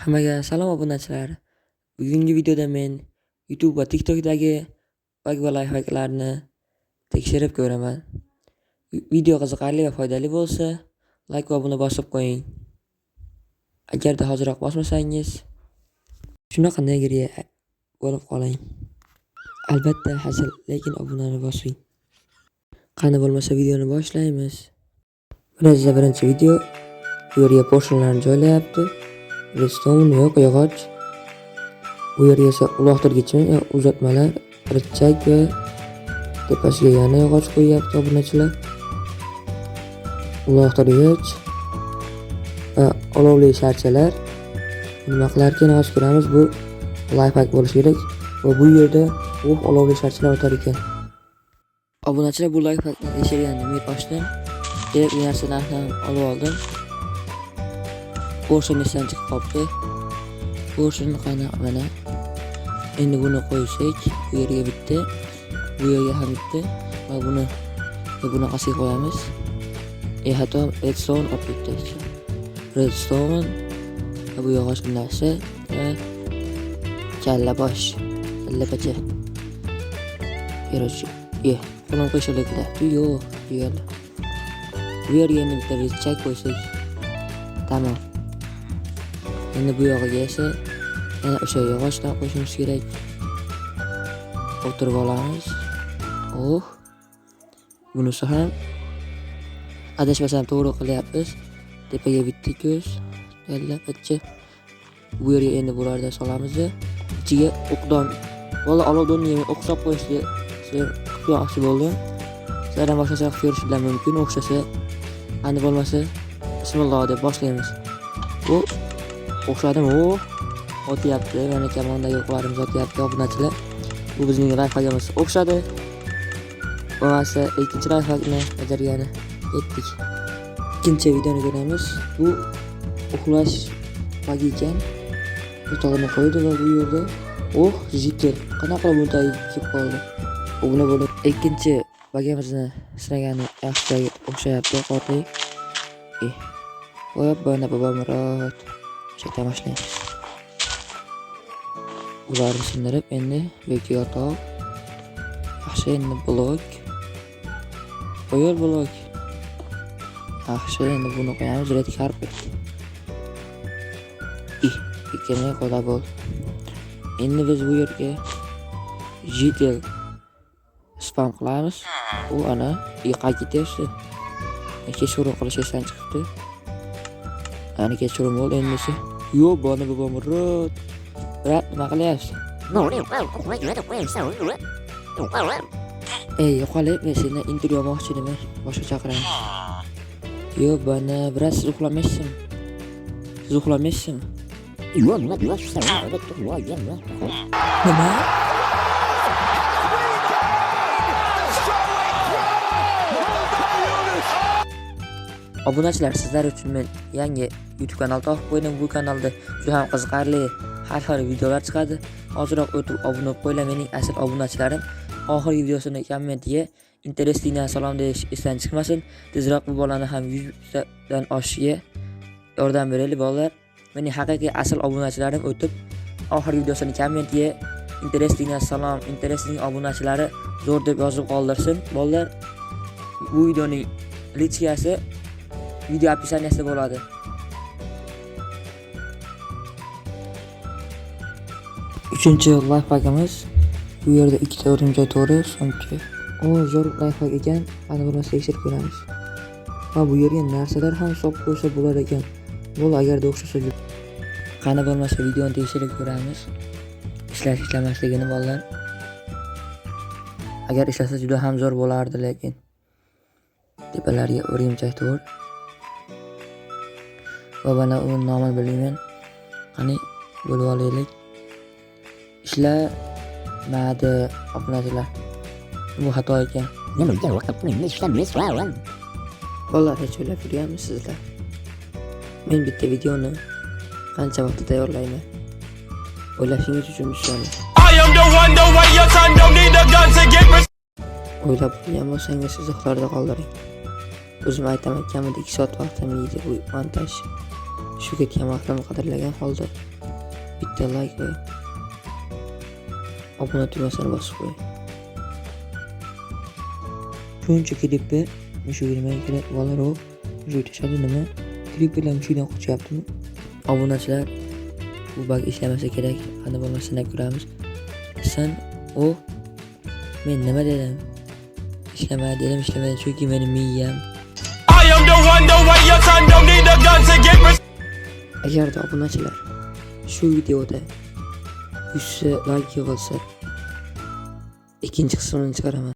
Hammaga salom obunachilar. Bugungi videoda men YouTube va TikTokdagi bug va lifehacklarni tekshirib ko'raman. Video qiziqarli va foydali bo'lsa, like va obuna bosib qo'ying. Agarda hoziroq bosmasangiz, shunaqa negriya bo'lib qoling. Albatta hazil, lekin obunani bosing. Qani bo'lmasa videoni boshlaymiz. Birinchi video bu yerga portionlarni joylayapti. Redstone yo'q, yog'och. Bu yerga esa uloqtirgichmi, uzatmalar, richak va tepasiga yana yog'och qo'yyapti obunachilar. Uloqtirgich va olovli sharchalar. Nima qilarkan hozir ko'ramiz, bu lifehack bo'lishi kerak va bu yerda olovli sharchalar o'tar ekan. Obunachilar, bu lifehackni tekshirgandim, men ochdim. Kerakli narsalarni ham olib oldim. Portion esdan chiqib qolibdi. Portion mana. Endi buni qo'ysak, bu yerga bitta, bu yerga ham bitta va buni bunaqasiga qo'yamiz. Hatto redstone olib ketdik. Redstone va bu yog'och narsa va kallapacha. Qo'lim qo'shiladi. Yo'q, tuyaldi. Bu yerga endi bitta richak qo'ysak, tamom. Endi bu yog'iga esa yana o'sha yog'ochdan qo'shimiz kerak. O'tirib olamiz. Bunisi ham adashmasam to'g'ri qilyapmiz. Tepaga bitta ko'z, kallapacha. Bu yerga endi bulardan solamiz. Ichiga o'qdon, bola olovdonni o'xshab qo'yishni qilmoqchi bo'ldim. Sizlardan boshqacha ko'rishlar mumkin. O'xshasa, qani bo'lmasa, bismillah deb boshlaymiz. Bu o'xshadimi? O'tyapti. Mana kamondagi o'qlarimiz o'tyapti obunachilar. Bu bizning lifehackimiz o'xshadi. Bo'lmasa, ikkinchi lifehackni bajargani ketdik. Ikkinchi videoni ko'ramiz. Bu uxlash bug ekan. Yotog'ini qo'ydi va bu yerda jitel. Qanaqa qilib bunday kelib qoldi? Buni bo'lib ikkinchi bugimizni sinagani yaxshi o'xshayapti. Qo'rqing. Qo'yib bobomurod chekta boshlaymiz. Ularni sindirib, endi yoki yotoq. Yaxshi, endi blok. Qo'yil blok. Yaxshi, endi buni qo'yamiz red carpet. Ikkini qo'yib bo'l. Endi biz bu yerga jitel spam qilamiz. U ana qaytaverdi. Kechirim qilish esdan chiqibdi. Ana kechirim bo'ldi endi esa. Yo'q, buni bobomurod. Nima qilyapsiz? Yo'qolib, men seni intervyu olmoqchi edim. Boshqa chaqiraman. Yo'q, buni biroz siz uxlamaysizmi? Siz uxlamaysizmi? Nima? Obunachilar, sizlar uchun men yangi YouTube kanal topib qo'ydim. Bu kanalda juda ham qiziqarli har xil videolar chiqadi. Hoziroq o'tib obuna bo'lib qo'yinglar, mening asl obunachilarim. Oxirgi videosini kommentga interestingdan salom deyish esdan chiqmasin. Tezroq bu bolani ham 100 dan oshishiga yordam beraylik bolalar. Mening haqiqiy asl obunachilarim o'tib oxirgi videosini kommentga interestingdan salom, interesting obunachilari zo'r deb yozib qoldirsin. Bolalar, bu videoning linkasi video описаниесida bo'ladi. Uchinchi lifehackimiz, bu yerda ikkita o'rimjoy to'ri, so'ngchi. Zo'r lifehack ekan. Qani bo'lmasa tekshirib ko'ramiz. Va bu yerga narsalar ham solib qo'ysa bo'lar ekan. Bo'l, agarda o'xshasa. Qani bo'lmasa videoni tekshirib ko'ramiz. Ishlamasligini bolalar. Agar ishlasa juda ham zo'r bo'lardi, lekin tepalariga o'rimjoy to'ri. Va mana uni nomini bilmayman. Qani bo'lib olaylik. Ishlamadi obunachilar. Bu xato ekan. Bolalar, hech o'ylab yurganmisizlar? Men bitta videoni qancha vaqtda tayyorlayman? O'ylashingiz uchun ishlayman. O'ylab qo'ygan bo'lsangiz siz uxlarda qoldiring. O'zim aytaman, kamida 2 soat vaqtim yeydi bu montaj. Shu ketgan vaqtni qadrlagan holda bitta like va obuna tugmasini bosib qo'ying. Shuncha klipni shu yilmay kerak bolalar shu tashadi nima? Kliplar shundan qochyaptimi? Obunachilar bu bug ishlamasa kerak. Qani bo'lmasa sinab ko'ramiz. Sen men nima dedim? Ishlamadi chunki meni miyam. Agarda obunachilar shu videoda 100 like yig'ilsa ikkinchi qismini chiqaraman.